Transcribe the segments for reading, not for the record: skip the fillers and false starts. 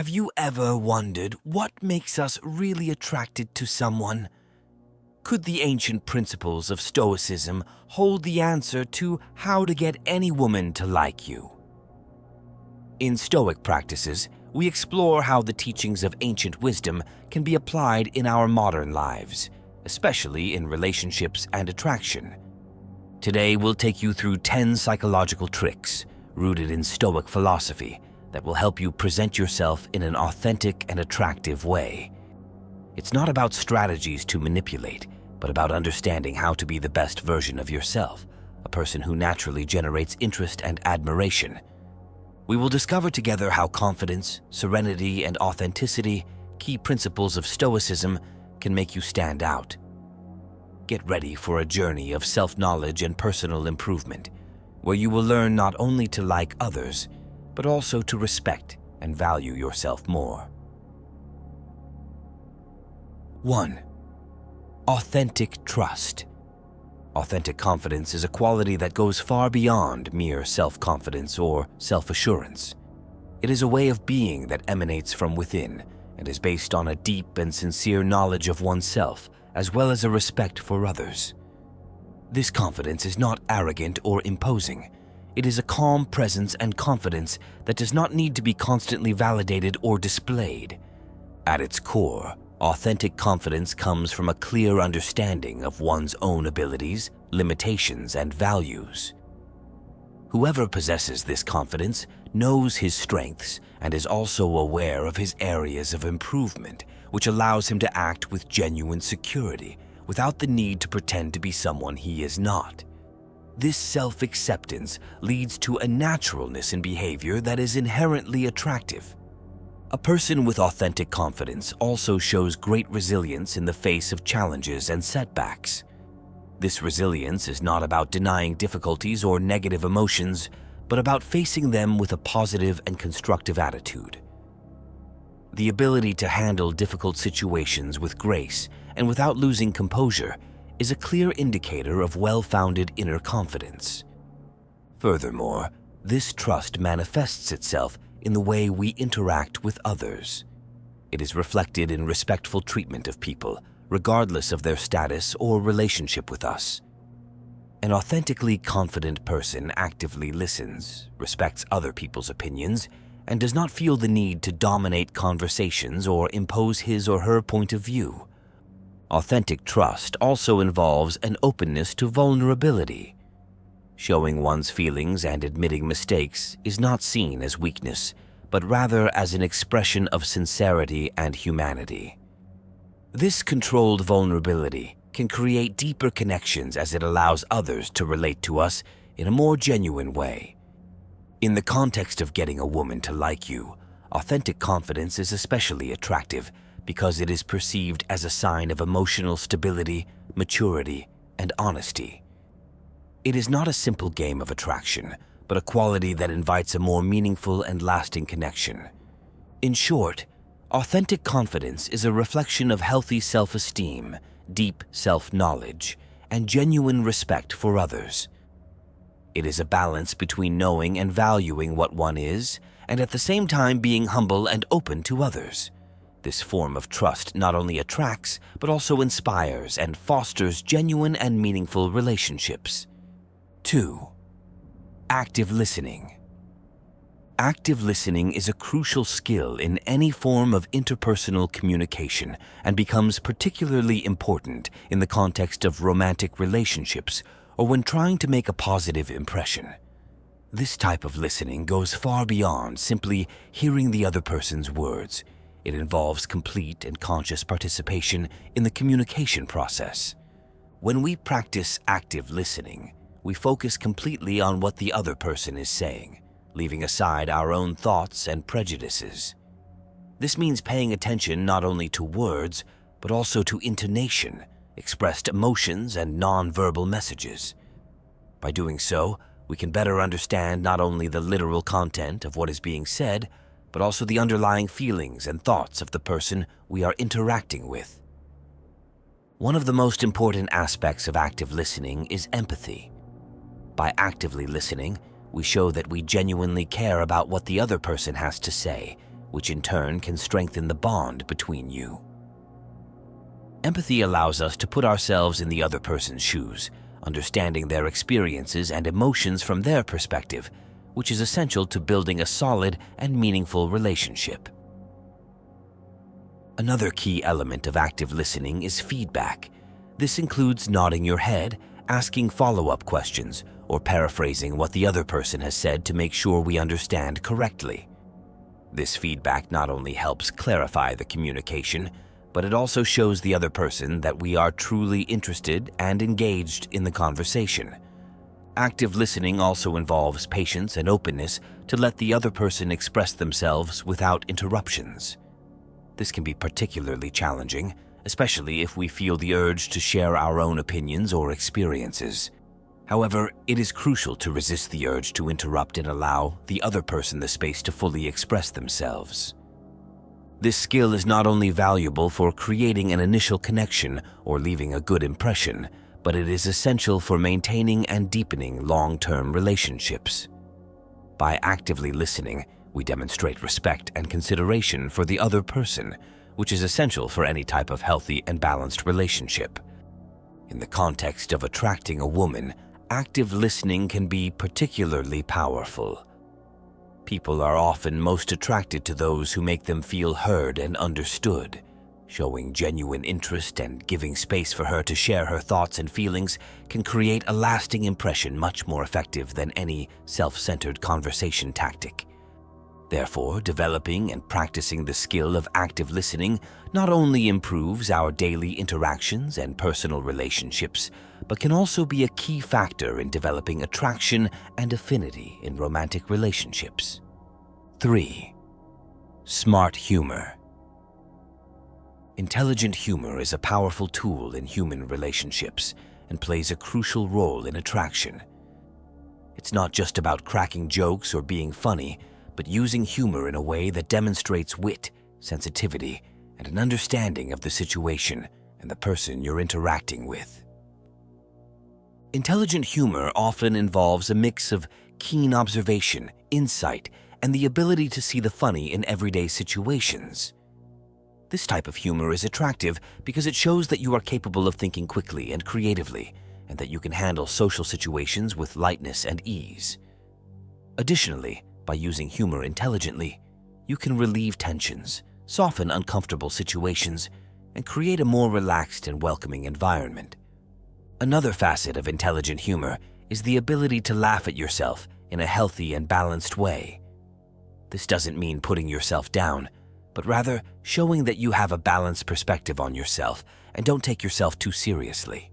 Have you ever wondered what makes us really attracted to someone? Could the ancient principles of Stoicism hold the answer to how to get any woman to like you? In Stoic practices, we explore how the teachings of ancient wisdom can be applied in our modern lives, especially in relationships and attraction. Today, we'll take you through 10 psychological tricks rooted in Stoic philosophy that will help you present yourself in an authentic and attractive way. It's not about strategies to manipulate, but about understanding how to be the best version of yourself, a person who naturally generates interest and admiration. We will discover together how confidence, serenity, and authenticity, key principles of Stoicism, can make you stand out. Get ready for a journey of self-knowledge and personal improvement, where you will learn not only to like others, but also to respect and value yourself more. 1. Authentic trust. Authentic confidence is a quality that goes far beyond mere self-confidence or self-assurance. It is a way of being that emanates from within and is based on a deep and sincere knowledge of oneself, as well as a respect for others. This confidence is not arrogant or imposing. It is a calm presence and confidence that does not need to be constantly validated or displayed. At its core, authentic confidence comes from a clear understanding of one's own abilities, limitations, and values. Whoever possesses this confidence knows his strengths and is also aware of his areas of improvement, which allows him to act with genuine security without the need to pretend to be someone he is not. This self-acceptance leads to a naturalness in behavior that is inherently attractive. A person with authentic confidence also shows great resilience in the face of challenges and setbacks. This resilience is not about denying difficulties or negative emotions, but about facing them with a positive and constructive attitude. The ability to handle difficult situations with grace and without losing composure is a clear indicator of well-founded inner confidence. Furthermore, this trust manifests itself in the way we interact with others. It is reflected in respectful treatment of people, regardless of their status or relationship with us. An authentically confident person actively listens, respects other people's opinions, and does not feel the need to dominate conversations or impose his or her point of view. Authentic trust also involves an openness to vulnerability. Showing one's feelings and admitting mistakes is not seen as weakness, but rather as an expression of sincerity and humanity. This controlled vulnerability can create deeper connections as it allows others to relate to us in a more genuine way. In the context of getting a woman to like you, authentic confidence is especially attractive because it is perceived as a sign of emotional stability, maturity, and honesty. It is not a simple game of attraction, but a quality that invites a more meaningful and lasting connection. In short, authentic confidence is a reflection of healthy self-esteem, deep self-knowledge, and genuine respect for others. It is a balance between knowing and valuing what one is, and at the same time being humble and open to others. This form of trust not only attracts, but also inspires and fosters genuine and meaningful relationships. 2. Active listening. Active listening is a crucial skill in any form of interpersonal communication and becomes particularly important in the context of romantic relationships or when trying to make a positive impression. This type of listening goes far beyond simply hearing the other person's words. It involves complete and conscious participation in the communication process. When we practice active listening, we focus completely on what the other person is saying, leaving aside our own thoughts and prejudices. This means paying attention not only to words, but also to intonation, expressed emotions, and nonverbal messages. By doing so, we can better understand not only the literal content of what is being said, but also the underlying feelings and thoughts of the person we are interacting with. One of the most important aspects of active listening is empathy. By actively listening, we show that we genuinely care about what the other person has to say, which in turn can strengthen the bond between you. Empathy allows us to put ourselves in the other person's shoes, understanding their experiences and emotions from their perspective, which is essential to building a solid and meaningful relationship. Another key element of active listening is feedback. This includes nodding your head, asking follow-up questions, or paraphrasing what the other person has said to make sure we understand correctly. This feedback not only helps clarify the communication, but it also shows the other person that we are truly interested and engaged in the conversation. Active listening also involves patience and openness to let the other person express themselves without interruptions. This can be particularly challenging, especially if we feel the urge to share our own opinions or experiences. However, it is crucial to resist the urge to interrupt and allow the other person the space to fully express themselves. This skill is not only valuable for creating an initial connection or leaving a good impression, but it is essential for maintaining and deepening long-term relationships. By actively listening, we demonstrate respect and consideration for the other person, which is essential for any type of healthy and balanced relationship. In the context of attracting a woman, active listening can be particularly powerful. People are often most attracted to those who make them feel heard and understood. Showing genuine interest and giving space for her to share her thoughts and feelings can create a lasting impression much more effective than any self-centered conversation tactic. Therefore, developing and practicing the skill of active listening not only improves our daily interactions and personal relationships, but can also be a key factor in developing attraction and affinity in romantic relationships. 3. Smart humor. Intelligent humor is a powerful tool in human relationships and plays a crucial role in attraction. It's not just about cracking jokes or being funny, but using humor in a way that demonstrates wit, sensitivity, and an understanding of the situation and the person you're interacting with. Intelligent humor often involves a mix of keen observation, insight, and the ability to see the funny in everyday situations. This type of humor is attractive because it shows that you are capable of thinking quickly and creatively, and that you can handle social situations with lightness and ease. Additionally, by using humor intelligently, you can relieve tensions, soften uncomfortable situations, and create a more relaxed and welcoming environment. Another facet of intelligent humor is the ability to laugh at yourself in a healthy and balanced way. This doesn't mean putting yourself down, but rather showing that you have a balanced perspective on yourself and don't take yourself too seriously.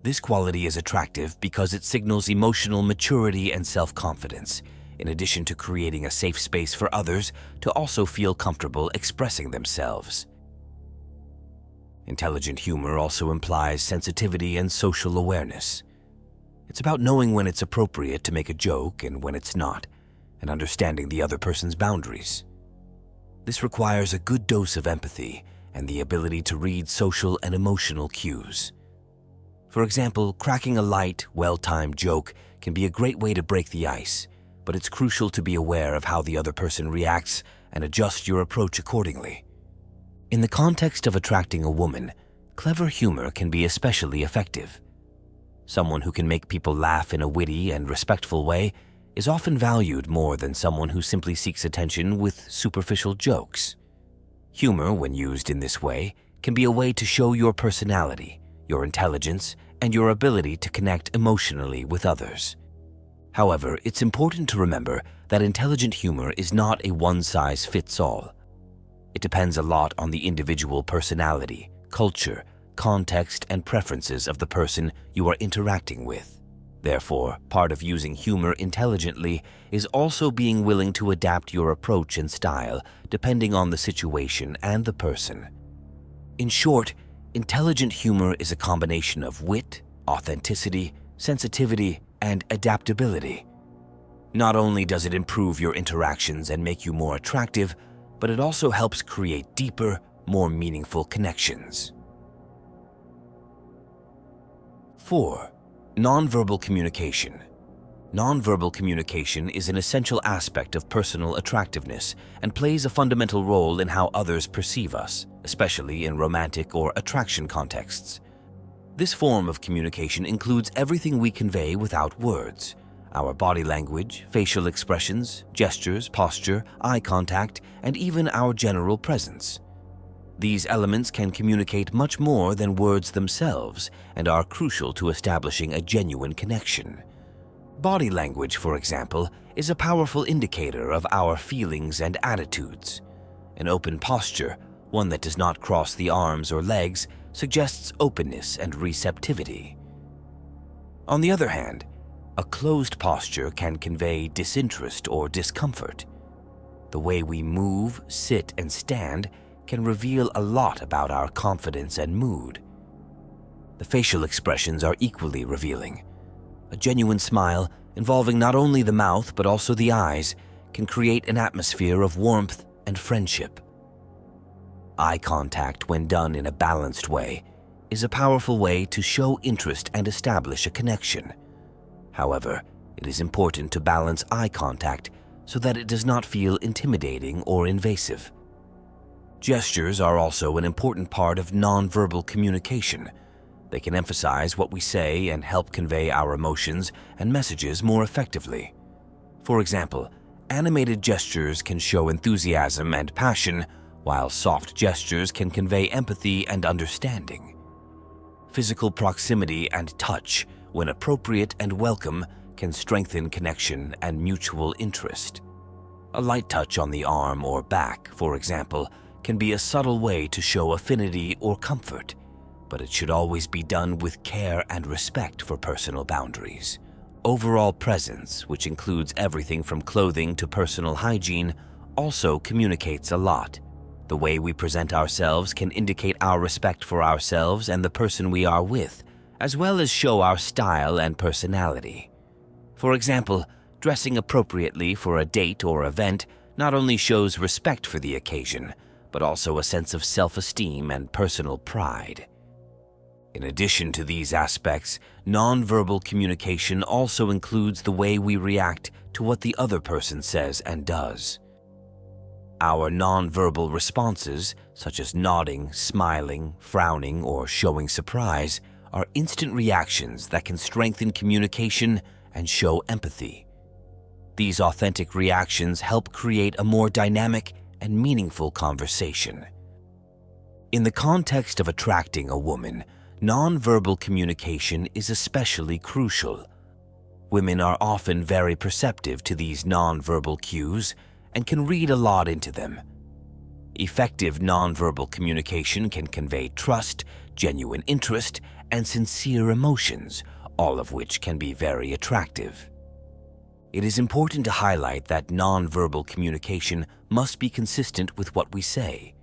This quality is attractive because it signals emotional maturity and self-confidence, in addition to creating a safe space for others to also feel comfortable expressing themselves. Intelligent humor also implies sensitivity and social awareness. It's about knowing when it's appropriate to make a joke and when it's not, and understanding the other person's boundaries. This requires a good dose of empathy and the ability to read social and emotional cues. For example, cracking a light, well-timed joke can be a great way to break the ice, but it's crucial to be aware of how the other person reacts and adjust your approach accordingly. In the context of attracting a woman, clever humor can be especially effective. Someone who can make people laugh in a witty and respectful way is often valued more than someone who simply seeks attention with superficial jokes. Humor, when used in this way, can be a way to show your personality, your intelligence, and your ability to connect emotionally with others. However, it's important to remember that intelligent humor is not a one-size-fits-all. It depends a lot on the individual personality, culture, context, and preferences of the person you are interacting with. Therefore, part of using humor intelligently is also being willing to adapt your approach and style depending on the situation and the person. In short, intelligent humor is a combination of wit, authenticity, sensitivity, and adaptability. Not only does it improve your interactions and make you more attractive, but it also helps create deeper, more meaningful connections. 4. Nonverbal communication. Nonverbal communication is an essential aspect of personal attractiveness and plays a fundamental role in how others perceive us, especially in romantic or attraction contexts. This form of communication includes everything we convey without words: our body language, facial expressions, gestures, posture, eye contact, and even our general presence. These elements can communicate much more than words themselves and are crucial to establishing a genuine connection. Body language, for example, is a powerful indicator of our feelings and attitudes. An open posture, one that does not cross the arms or legs, suggests openness and receptivity. On the other hand, a closed posture can convey disinterest or discomfort. The way we move, sit, and stand can reveal a lot about our confidence and mood. The facial expressions are equally revealing. A genuine smile, involving not only the mouth but also the eyes, can create an atmosphere of warmth and friendship. Eye contact, when done in a balanced way, is a powerful way to show interest and establish a connection. However, it is important to balance eye contact so that it does not feel intimidating or invasive. Gestures are also an important part of nonverbal communication. They can emphasize what we say and help convey our emotions and messages more effectively. For example, animated gestures can show enthusiasm and passion, while soft gestures can convey empathy and understanding. Physical proximity and touch, when appropriate and welcome, can strengthen connection and mutual interest. A light touch on the arm or back, for example, can be a subtle way to show affinity or comfort, but it should always be done with care and respect for personal boundaries. Overall presence, which includes everything from clothing to personal hygiene, also communicates a lot. The way we present ourselves can indicate our respect for ourselves and the person we are with, as well as show our style and personality. For example, dressing appropriately for a date or event not only shows respect for the occasion, but also a sense of self-esteem and personal pride. In addition to these aspects, nonverbal communication also includes the way we react to what the other person says and does. Our nonverbal responses, such as nodding, smiling, frowning, or showing surprise, are instant reactions that can strengthen communication and show empathy. These authentic reactions help create a more dynamic and meaningful conversation. In the context of attracting a woman, nonverbal communication is especially crucial. Women are often very perceptive to these nonverbal cues and can read a lot into them. Effective nonverbal communication can convey trust, genuine interest, and sincere emotions, all of which can be very attractive. It is important to highlight that nonverbal communication must be consistent with what we say.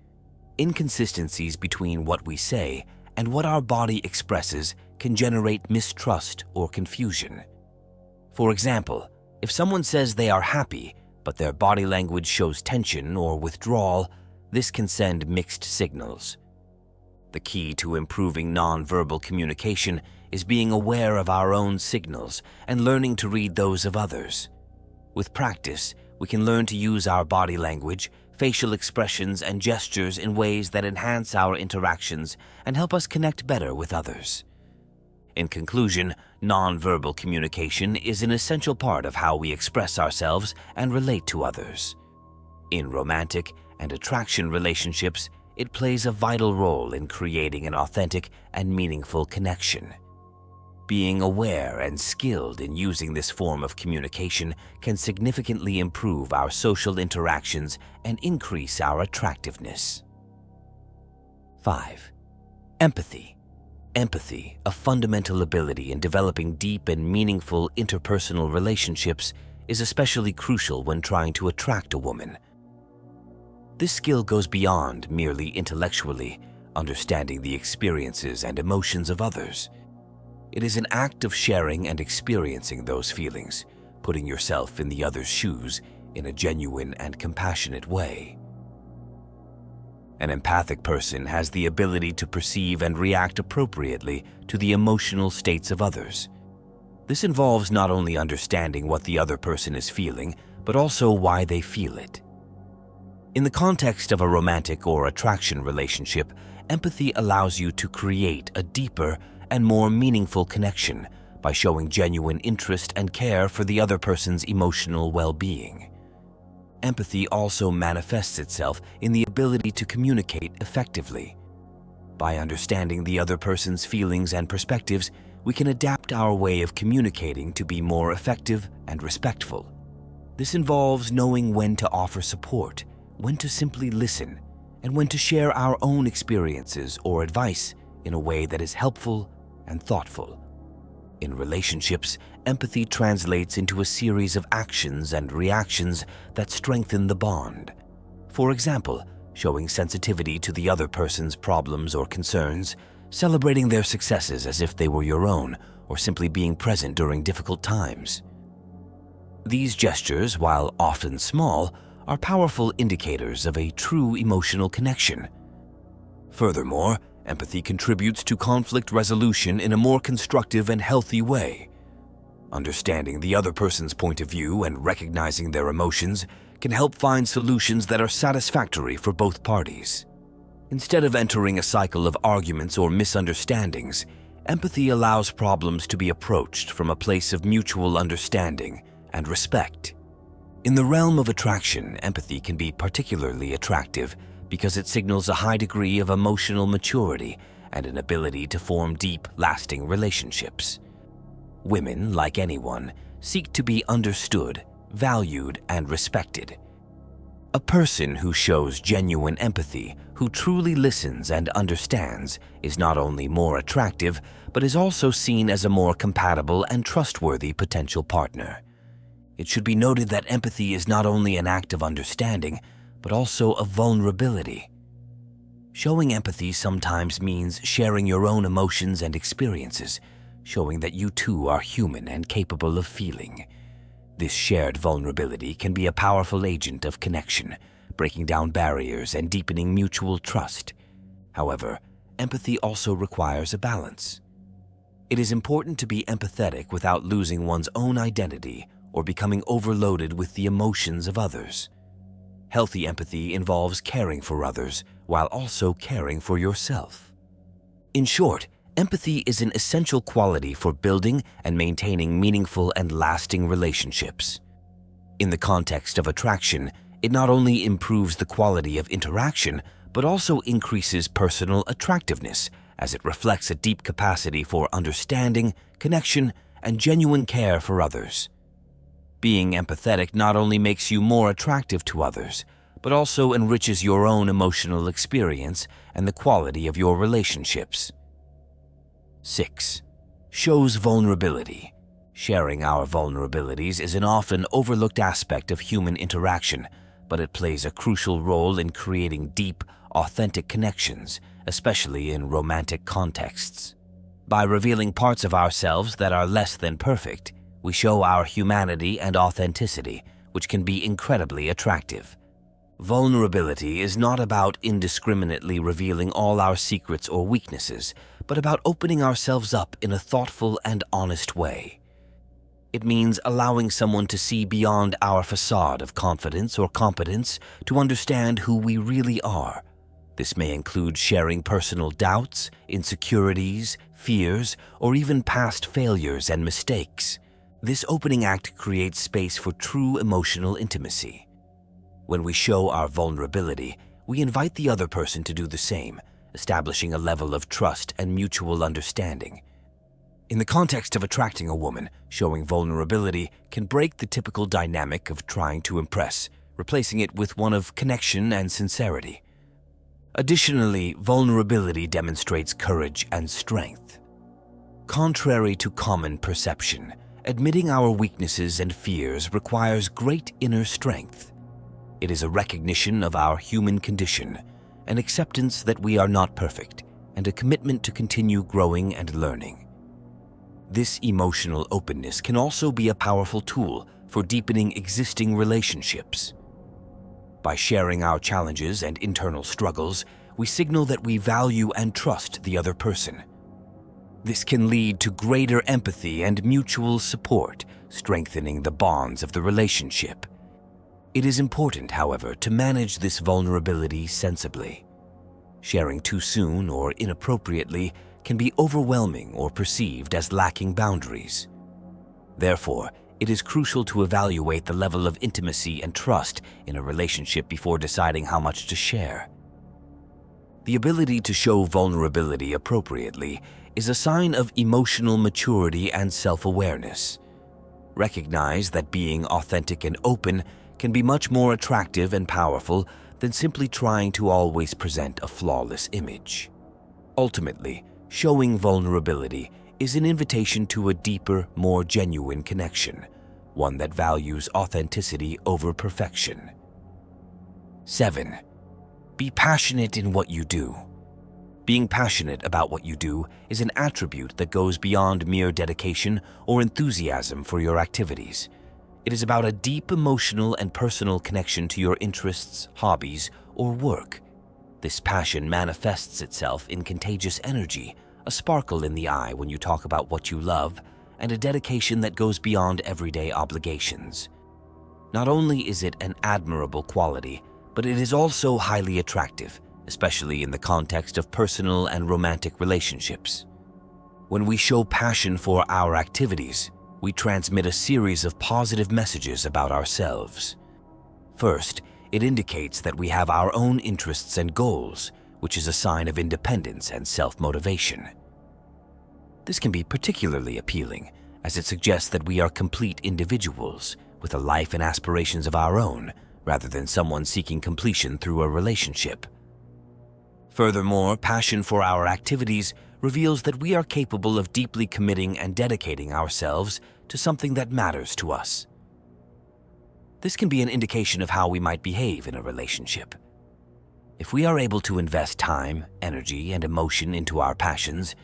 Inconsistencies between what we say and what our body expresses can generate mistrust or confusion. For example, if someone says they are happy, but their body language shows tension or withdrawal, this can send mixed signals. The key to improving nonverbal communication is being aware of our own signals and learning to read those of others. With practice, we can learn to use our body language, facial expressions, and gestures in ways that enhance our interactions and help us connect better with others. In conclusion, nonverbal communication is an essential part of how we express ourselves and relate to others. In romantic and attraction relationships, it plays a vital role in creating an authentic and meaningful connection. Being aware and skilled in using this form of communication can significantly improve our social interactions and increase our attractiveness. 5. Empathy. Empathy, a fundamental ability in developing deep and meaningful interpersonal relationships, is especially crucial when trying to attract a woman. This skill goes beyond merely intellectually understanding the experiences and emotions of others. It is an act of sharing and experiencing those feelings, putting yourself in the other's shoes in a genuine and compassionate way. An empathic person has the ability to perceive and react appropriately to the emotional states of others. This involves not only understanding what the other person is feeling, but also why they feel it. In the context of a romantic or attraction relationship, empathy allows you to create a deeper and more meaningful connection by showing genuine interest and care for the other person's emotional well-being. Empathy also manifests itself in the ability to communicate effectively. By understanding the other person's feelings and perspectives, we can adapt our way of communicating to be more effective and respectful. This involves knowing when to offer support, when to simply listen, and when to share our own experiences or advice in a way that is helpful and thoughtful. In relationships, empathy translates into a series of actions and reactions that strengthen the bond. For example, showing sensitivity to the other person's problems or concerns, celebrating their successes as if they were your own, or simply being present during difficult times. These gestures, while often small, are powerful indicators of a true emotional connection. Furthermore, empathy contributes to conflict resolution in a more constructive and healthy way. Understanding the other person's point of view and recognizing their emotions can help find solutions that are satisfactory for both parties. Instead of entering a cycle of arguments or misunderstandings, empathy allows problems to be approached from a place of mutual understanding and respect. In the realm of attraction, empathy can be particularly attractive because it signals a high degree of emotional maturity and an ability to form deep, lasting relationships. Women, like anyone, seek to be understood, valued, and respected. A person who shows genuine empathy, who truly listens and understands, is not only more attractive, but is also seen as a more compatible and trustworthy potential partner. It should be noted that empathy is not only an act of understanding, but also of vulnerability. Showing empathy sometimes means sharing your own emotions and experiences, showing that you too are human and capable of feeling. This shared vulnerability can be a powerful agent of connection, breaking down barriers and deepening mutual trust. However, empathy also requires a balance. It is important to be empathetic without losing one's own identity or becoming overloaded with the emotions of others. Healthy empathy involves caring for others while also caring for yourself. In short, empathy is an essential quality for building and maintaining meaningful and lasting relationships. In the context of attraction, it not only improves the quality of interaction, but also increases personal attractiveness as it reflects a deep capacity for understanding, connection, and genuine care for others. Being empathetic not only makes you more attractive to others, but also enriches your own emotional experience and the quality of your relationships. 6. Shows vulnerability. Sharing our vulnerabilities is an often overlooked aspect of human interaction, but it plays a crucial role in creating deep, authentic connections, especially in romantic contexts. By revealing parts of ourselves that are less than perfect, we show our humanity and authenticity, which can be incredibly attractive. Vulnerability is not about indiscriminately revealing all our secrets or weaknesses, but about opening ourselves up in a thoughtful and honest way. It means allowing someone to see beyond our facade of confidence or competence to understand who we really are. This may include sharing personal doubts, insecurities, fears, or even past failures and mistakes. This opening act creates space for true emotional intimacy. When we show our vulnerability, we invite the other person to do the same, establishing a level of trust and mutual understanding. In the context of attracting a woman, showing vulnerability can break the typical dynamic of trying to impress, replacing it with one of connection and sincerity. Additionally, vulnerability demonstrates courage and strength. Contrary to common perception, admitting our weaknesses and fears requires great inner strength. It is a recognition of our human condition, an acceptance that we are not perfect, and a commitment to continue growing and learning. This emotional openness can also be a powerful tool for deepening existing relationships. By sharing our challenges and internal struggles, we signal that we value and trust the other person. This can lead to greater empathy and mutual support, strengthening the bonds of the relationship. It is important, however, to manage this vulnerability sensibly. Sharing too soon or inappropriately can be overwhelming or perceived as lacking boundaries. Therefore, it is crucial to evaluate the level of intimacy and trust in a relationship before deciding how much to share. The ability to show vulnerability appropriately is a sign of emotional maturity and self-awareness. Recognize that being authentic and open can be much more attractive and powerful than simply trying to always present a flawless image. Ultimately, showing vulnerability is an invitation to a deeper, more genuine connection, one that values authenticity over perfection. 7. Be passionate in what you do. Being passionate about what you do is an attribute that goes beyond mere dedication or enthusiasm for your activities. It is about a deep emotional and personal connection to your interests, hobbies, or work. This passion manifests itself in contagious energy, a sparkle in the eye when you talk about what you love, and a dedication that goes beyond everyday obligations. Not only is it an admirable quality, but it is also highly attractive, especially in the context of personal and romantic relationships. When we show passion for our activities, we transmit a series of positive messages about ourselves. First, it indicates that we have our own interests and goals, which is a sign of independence and self-motivation. This can be particularly appealing, as it suggests that we are complete individuals with a life and aspirations of our own, rather than someone seeking completion through a relationship. Furthermore, passion for our activities reveals that we are capable of deeply committing and dedicating ourselves to something that matters to us. This can be an indication of how we might behave in a relationship. If we are able to invest time, energy, and emotion into our passions,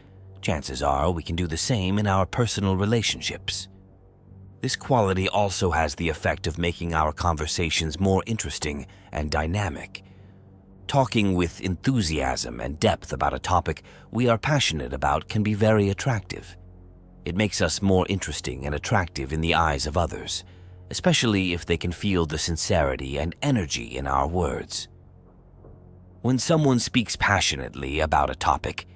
chances are we can do the same in our personal relationships. This quality also has the effect of making our conversations more interesting and dynamic. Talking with enthusiasm and depth about a topic we are passionate about can be very attractive. It makes us more interesting and attractive in the eyes of others, especially if they can feel the sincerity and energy in our words. When someone speaks passionately about a topic,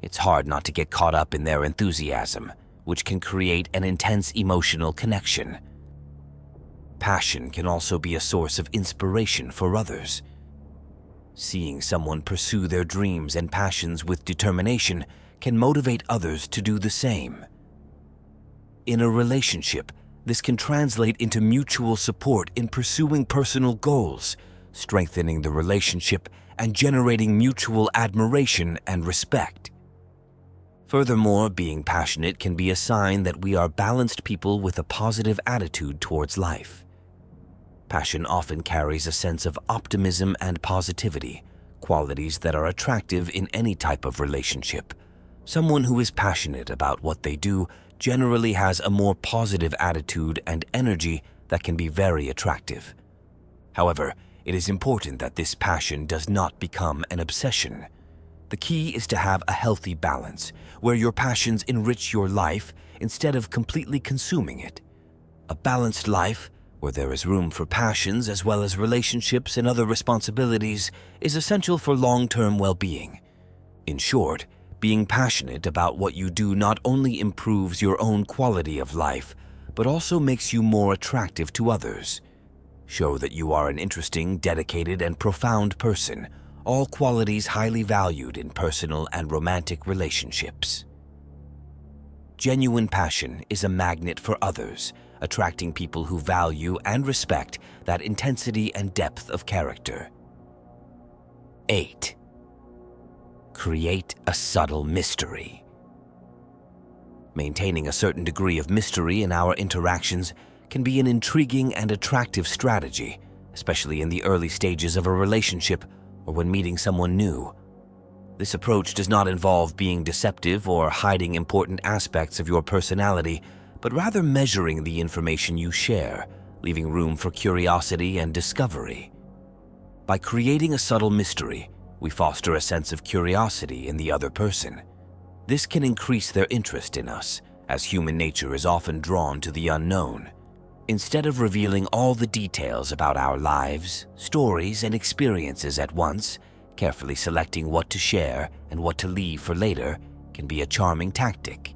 it's hard not to get caught up in their enthusiasm, which can create an intense emotional connection. Passion can also be a source of inspiration for others. Seeing someone pursue their dreams and passions with determination can motivate others to do the same. In a relationship, this can translate into mutual support in pursuing personal goals, strengthening the relationship and generating mutual admiration and respect. Furthermore, being passionate can be a sign that we are balanced people with a positive attitude towards life. Passion often carries a sense of optimism and positivity, qualities that are attractive in any type of relationship. Someone who is passionate about what they do generally has a more positive attitude and energy that can be very attractive. However, it is important that this passion does not become an obsession. The key is to have a healthy balance, where your passions enrich your life instead of completely consuming it. A balanced life, where there is room for passions as well as relationships and other responsibilities, is essential for long-term well-being. In short, being passionate about what you do not only improves your own quality of life, but also makes you more attractive to others. Show that you are an interesting, dedicated, and profound person, all qualities highly valued in personal and romantic relationships. Genuine passion is a magnet for others, attracting people who value and respect that intensity and depth of character. 8. Create a subtle mystery. Maintaining a certain degree of mystery in our interactions can be an intriguing and attractive strategy, especially in the early stages of a relationship or when meeting someone new. This approach does not involve being deceptive or hiding important aspects of your personality, but rather measuring the information you share, leaving room for curiosity and discovery. By creating a subtle mystery, we foster a sense of curiosity in the other person. This can increase their interest in us, as human nature is often drawn to the unknown. Instead of revealing all the details about our lives, stories, and experiences at once, carefully selecting what to share and what to leave for later can be a charming tactic.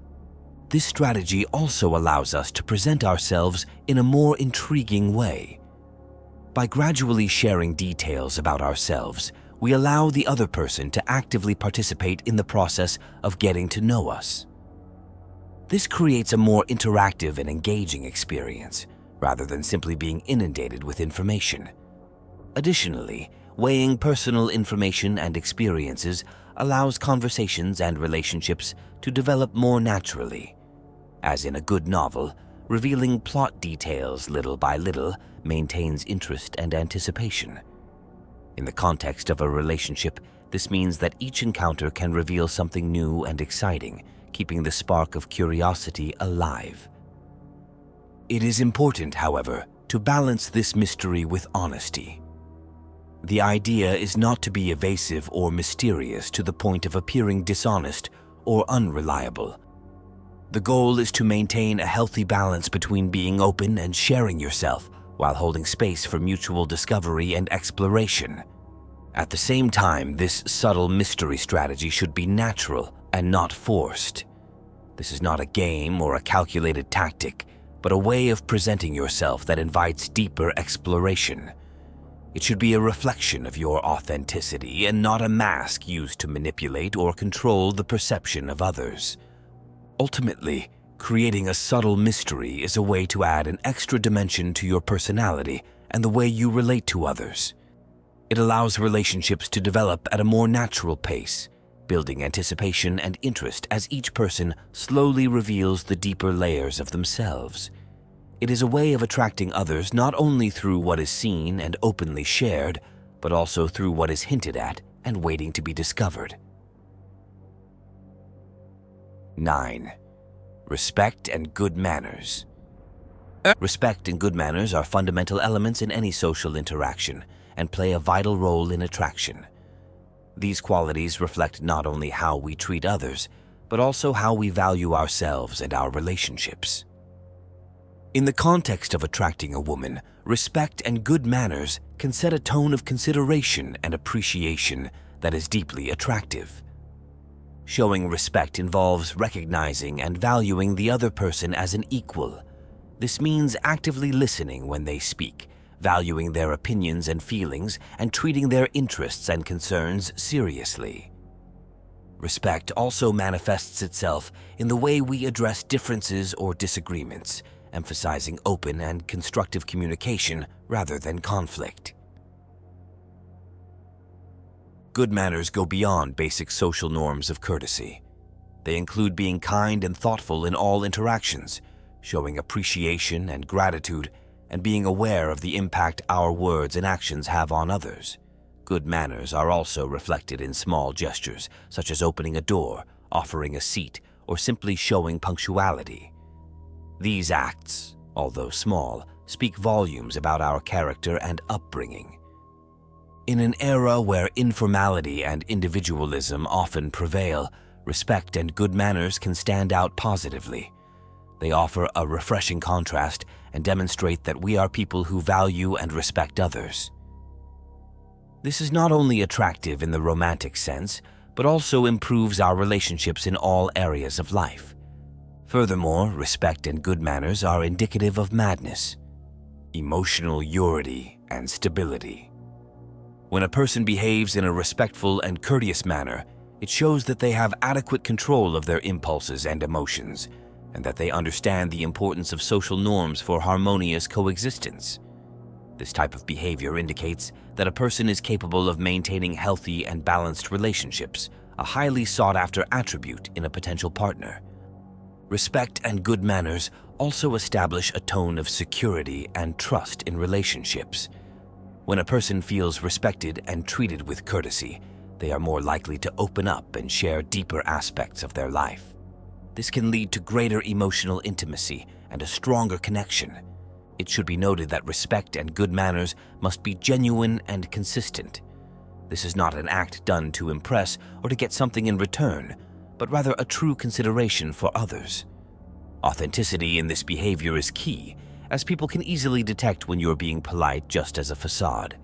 This strategy also allows us to present ourselves in a more intriguing way. By gradually sharing details about ourselves, we allow the other person to actively participate in the process of getting to know us. This creates a more interactive and engaging experience, rather than simply being inundated with information. Additionally, weighing personal information and experiences allows conversations and relationships to develop more naturally. As in a good novel, revealing plot details little by little maintains interest and anticipation. In the context of a relationship, this means that each encounter can reveal something new and exciting, keeping the spark of curiosity alive. It is important, however, to balance this mystery with honesty. The idea is not to be evasive or mysterious to the point of appearing dishonest or unreliable. The goal is to maintain a healthy balance between being open and sharing yourself while holding space for mutual discovery and exploration. At the same time, this subtle mystery strategy should be natural and not forced. This is not a game or a calculated tactic, but a way of presenting yourself that invites deeper exploration. It should be a reflection of your authenticity and not a mask used to manipulate or control the perception of others. Ultimately, creating a subtle mystery is a way to add an extra dimension to your personality and the way you relate to others. It allows relationships to develop at a more natural pace, building anticipation and interest as each person slowly reveals the deeper layers of themselves. It is a way of attracting others not only through what is seen and openly shared, but also through what is hinted at and waiting to be discovered. 9. Respect and good manners. Respect and good manners are fundamental elements in any social interaction and play a vital role in attraction. These qualities reflect not only how we treat others, but also how we value ourselves and our relationships. In the context of attracting a woman, respect and good manners can set a tone of consideration and appreciation that is deeply attractive. Showing respect involves recognizing and valuing the other person as an equal. This means actively listening when they speak, valuing their opinions and feelings, and treating their interests and concerns seriously. Respect also manifests itself in the way we address differences or disagreements, emphasizing open and constructive communication rather than conflict. Good manners go beyond basic social norms of courtesy. They include being kind and thoughtful in all interactions, showing appreciation and gratitude, and being aware of the impact our words and actions have on others. Good manners are also reflected in small gestures, such as opening a door, offering a seat, or simply showing punctuality. These acts, although small, speak volumes about our character and upbringing. In an era where informality and individualism often prevail, respect and good manners can stand out positively. They offer a refreshing contrast and demonstrate that we are people who value and respect others. This is not only attractive in the romantic sense, but also improves our relationships in all areas of life. Furthermore, respect and good manners are indicative of madness, emotional purity, and stability. When a person behaves in a respectful and courteous manner, it shows that they have adequate control of their impulses and emotions, and that they understand the importance of social norms for harmonious coexistence. This type of behavior indicates that a person is capable of maintaining healthy and balanced relationships, a highly sought-after attribute in a potential partner. Respect and good manners also establish a tone of security and trust in relationships. When a person feels respected and treated with courtesy, they are more likely to open up and share deeper aspects of their life. This can lead to greater emotional intimacy and a stronger connection. It should be noted that respect and good manners must be genuine and consistent. This is not an act done to impress or to get something in return, but rather a true consideration for others. Authenticity in this behavior is key, as people can easily detect when you're being polite just as a facade.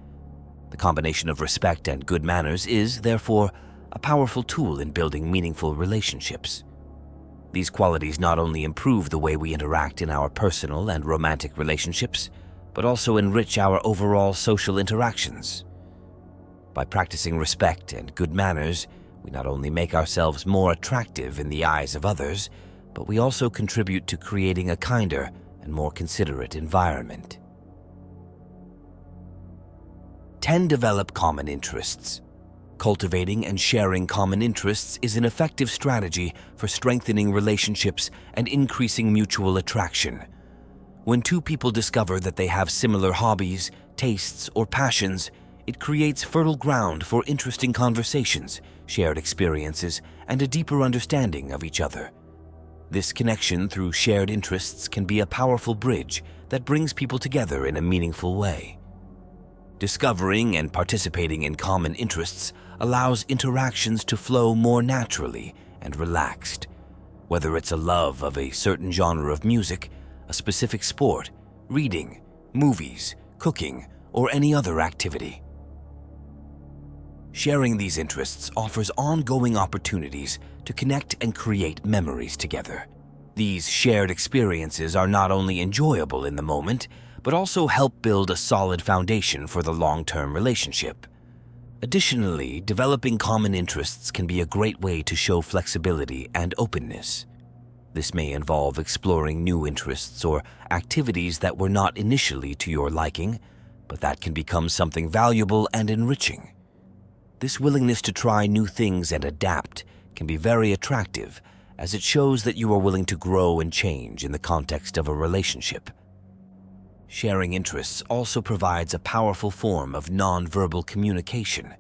The combination of respect and good manners is, therefore, a powerful tool in building meaningful relationships. These qualities not only improve the way we interact in our personal and romantic relationships, but also enrich our overall social interactions. By practicing respect and good manners, we not only make ourselves more attractive in the eyes of others, but we also contribute to creating a kinder and more considerate environment. 10. Develop common interests. Cultivating and sharing common interests is an effective strategy for strengthening relationships and increasing mutual attraction. When two people discover that they have similar hobbies, tastes, or passions, it creates fertile ground for interesting conversations, shared experiences, and a deeper understanding of each other. This connection through shared interests can be a powerful bridge that brings people together in a meaningful way. Discovering and participating in common interests allows interactions to flow more naturally and relaxed. Whether it's a love of a certain genre of music, a specific sport, reading, movies, cooking, or any other activity. Sharing these interests offers ongoing opportunities to connect and create memories together. These shared experiences are not only enjoyable in the moment, but also help build a solid foundation for the long-term relationship. Additionally, developing common interests can be a great way to show flexibility and openness. This may involve exploring new interests or activities that were not initially to your liking, but that can become something valuable and enriching. This willingness to try new things and adapt can be very attractive, as it shows that you are willing to grow and change in the context of a relationship. Sharing interests also provides a powerful form of nonverbal communication.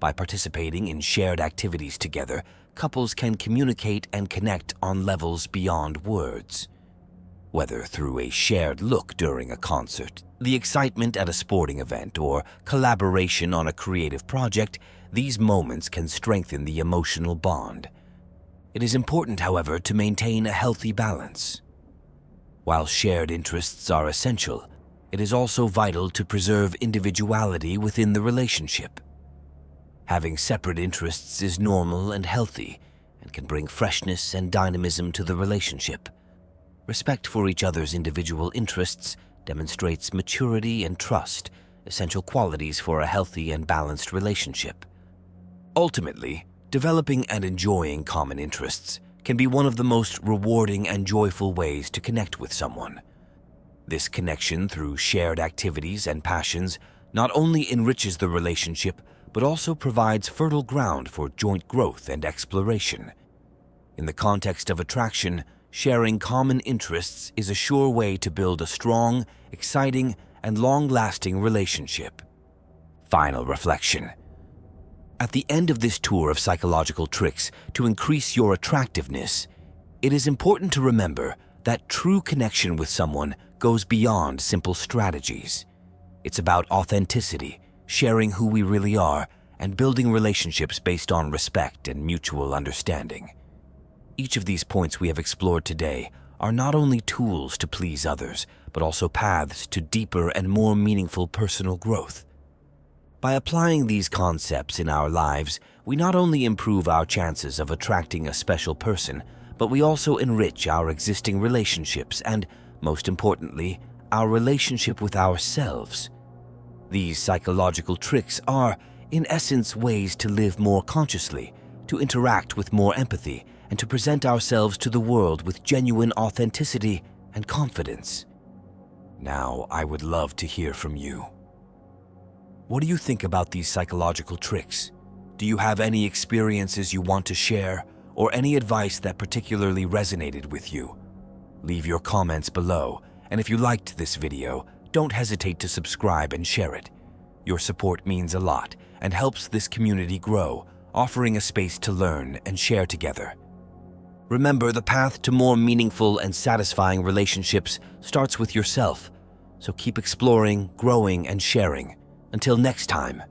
By participating in shared activities together, couples can communicate and connect on levels beyond words. Whether through a shared look during a concert, the excitement at a sporting event, or collaboration on a creative project, these moments can strengthen the emotional bond. It is important, however, to maintain a healthy balance. While shared interests are essential, it is also vital to preserve individuality within the relationship. Having separate interests is normal and healthy, and can bring freshness and dynamism to the relationship. Respect for each other's individual interests demonstrates maturity and trust, essential qualities for a healthy and balanced relationship. Ultimately, developing and enjoying common interests can be one of the most rewarding and joyful ways to connect with someone. This connection through shared activities and passions not only enriches the relationship, but also provides fertile ground for joint growth and exploration. In the context of attraction, sharing common interests is a sure way to build a strong, exciting, and long-lasting relationship. Final reflection. At the end of this tour of psychological tricks to increase your attractiveness, it is important to remember that true connection with someone goes beyond simple strategies. It's about authenticity, sharing who we really are, and building relationships based on respect and mutual understanding. Each of these points we have explored today are not only tools to please others, but also paths to deeper and more meaningful personal growth. By applying these concepts in our lives, we not only improve our chances of attracting a special person, but we also enrich our existing relationships and, most importantly, our relationship with ourselves. These psychological tricks are, in essence, ways to live more consciously, to interact with more empathy, and to present ourselves to the world with genuine authenticity and confidence. Now, I would love to hear from you. What do you think about these psychological tricks? Do you have any experiences you want to share, or any advice that particularly resonated with you? Leave your comments below, and if you liked this video, don't hesitate to subscribe and share it. Your support means a lot and helps this community grow, offering a space to learn and share together. Remember, the path to more meaningful and satisfying relationships starts with yourself, so keep exploring, growing, and sharing. Until next time.